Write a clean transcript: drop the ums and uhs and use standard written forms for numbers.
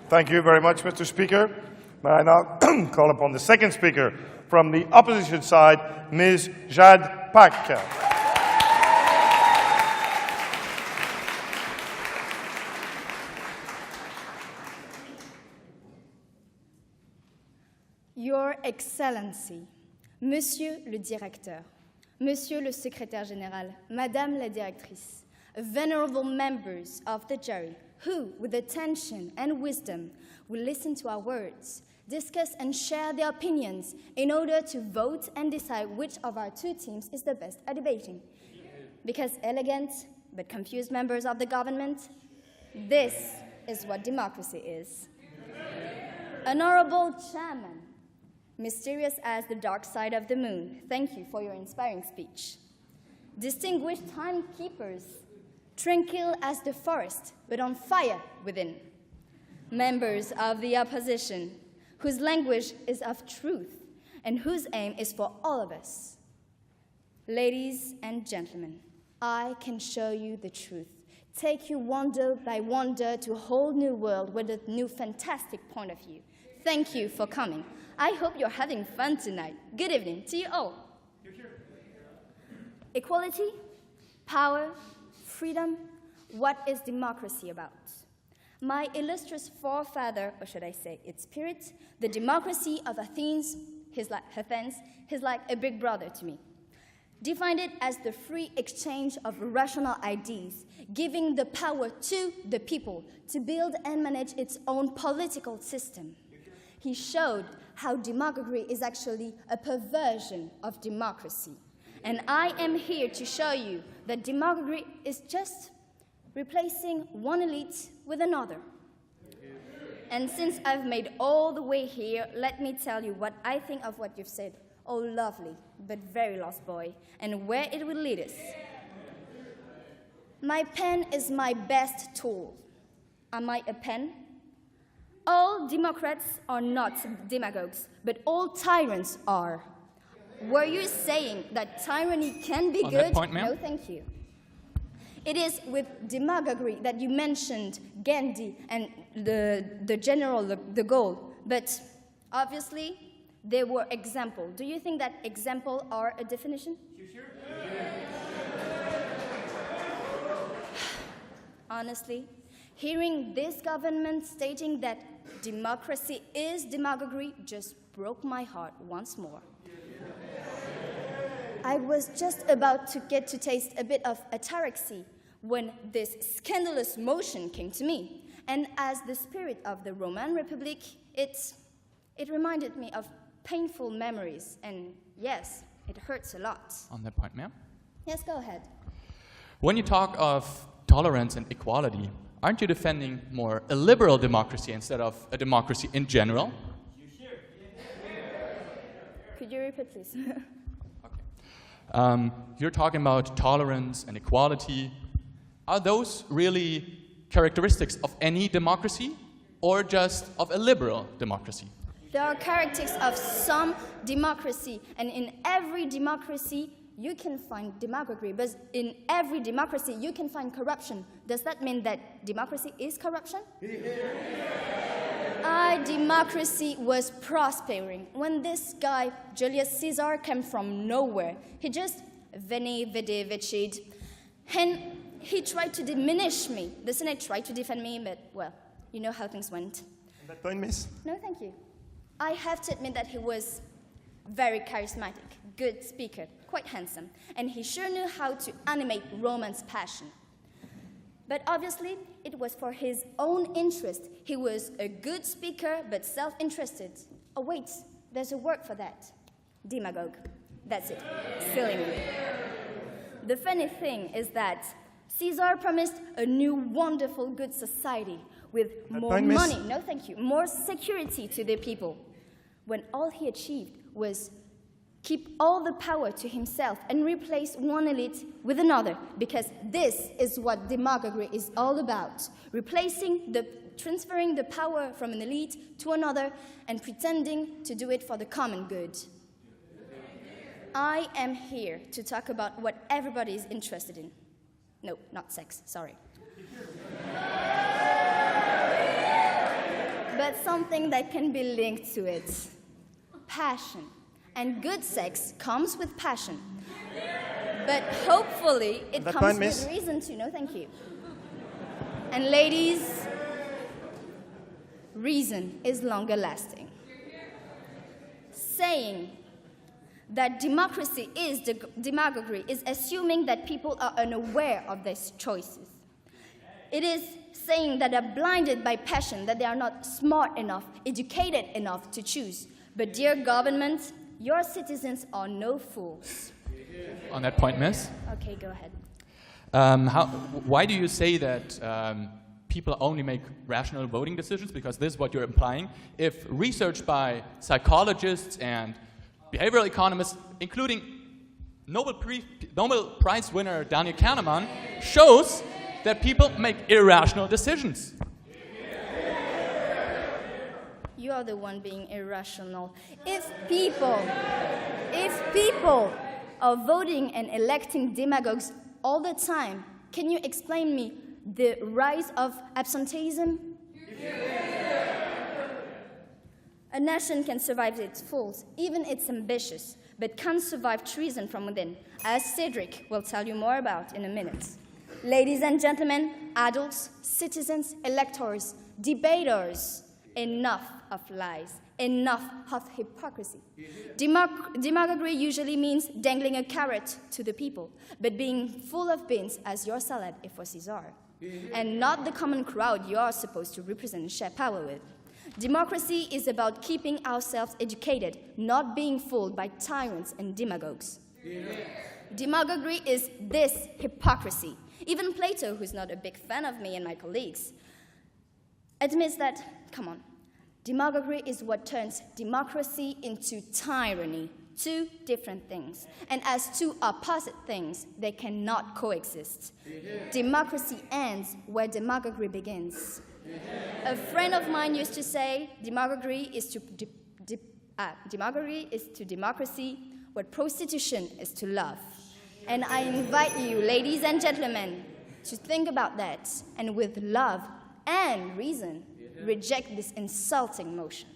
Thank you very much, Mr. Speaker. May I now call upon the second speaker from the opposition side, Ms. Jade Pak. Your Excellency, Monsieur le Directeur, Monsieur le Secrétaire Général, Madame la Directrice, venerable members of the jury, who, with attention and wisdom, will listen to our words, discuss and share their opinions in order to vote and decide which of our two teams is the best at debating. Because elegant but confused members of the government, this is what democracy is. Honorable Chairman, mysterious as the dark side of the moon, thank you for your inspiring speech. Distinguished timekeepers, tranquil as the forest, but on fire within. Members of the opposition, whose language is of truth and whose aim is for all of us. Ladies and gentlemen, I can show you the truth, take you wonder by wonder to a whole new world with a new fantastic point of view. Thank you for coming. I hope you're having fun tonight. Good evening to you all. Equality, power, freedom, what is democracy about? My illustrious forefather, or should I say its spirit, the democracy of Athens, is like a big brother to me. Defined it as the free exchange of rational ideas, giving the power to the people to build and manage its own political system. He showed how demagoguery is actually a perversion of democracy. And I am here to show you that demagoguery is just replacing one elite with another. And since I've made all the way here, let me tell you what I think of what you've said. Oh, lovely, but very lost boy, and where it will lead us. My pen is my best tool. Am I a pen? All Democrats are not demagogues, but all tyrants are. Were you saying that tyranny can be On good? that point, ma'am? No, thank you. It is with demagoguery that you mentioned Gandhi and the general de Gaulle, but obviously there were examples. Do you think that examples are a definition? Honestly, hearing this government stating that democracy is demagoguery just broke my heart once more. I was just about to get to taste a bit of ataraxy when this scandalous motion came to me. And as the spirit of the Roman Republic, it reminded me of painful memories. And yes, it hurts a lot. On that point, ma'am? Yes, go ahead. When you talk of tolerance and equality, aren't you defending more a liberal democracy instead of a democracy in general? Could you repeat, please? You're talking about tolerance and equality. Are those really characteristics of any democracy or just of a liberal democracy? There are characteristics of some democracy, and in every democracy you can find demagoguery, but in every democracy you can find corruption. Does that mean that democracy is corruption? Our democracy was prospering when this guy, Julius Caesar, came from nowhere. He just veni, vidi, vicid, and he tried to diminish me. The Senate tried to defend me, but, well, you know how things went. On that point, miss? No, thank you. I have to admit that he was very charismatic, good speaker, quite handsome, and he sure knew how to animate Roman's passion. But obviously, it was for his own interest. He was a good speaker, but self-interested. Oh, wait, there's a word for that. Demagogue. That's it. Silly me. The funny thing is that Caesar promised a new, wonderful, good society with more money, no thank you, more security to the people, when all he achieved was keep all the power to himself and replace one elite with another, because this is what demagoguery is all about, transferring the power from an elite to another and pretending to do it for the common good. I am here to talk about what everybody is interested in. No, not sex, sorry. but something that can be linked to it. Passion. And good sex comes with passion. But hopefully it That comes point, with miss? reason too. No, thank you. And ladies, reason is longer lasting. Saying that democracy is demagoguery is assuming that people are unaware of their choices. It is saying that they're blinded by passion, that they are not smart enough, educated enough to choose. But dear government, your citizens are no fools. On that point, Miss? Okay, go ahead. Why do you say that people only make rational voting decisions? Because this is what you're implying. If research by psychologists and behavioral economists, including Nobel Prize winner Daniel Kahneman, shows that people make irrational decisions. You are the one being irrational. If people are voting and electing demagogues all the time, can you explain me the rise of absenteeism? A nation can survive its faults, even its ambitious, but can't survive treason from within, as Cedric will tell you more about in a minute. Ladies and gentlemen, adults, citizens, electors, debaters, enough of lies, enough of hypocrisy. Demagoguery usually means dangling a carrot to the people, but being full of beans as your salad if for Caesar, and not the common crowd you are supposed to represent and share power with. Democracy is about keeping ourselves educated, not being fooled by tyrants and demagogues. Demagoguery is this hypocrisy. Even Plato, who's not a big fan of me and my colleagues, admits that, come on, demagoguery is what turns democracy into tyranny. Two different things. And as two opposite things, they cannot coexist. Democracy ends where demagoguery begins. A friend of mine used to say, demagoguery is to democracy what prostitution is to love. And I invite you, ladies and gentlemen, to think about that, and with love and reason, reject this insulting motion.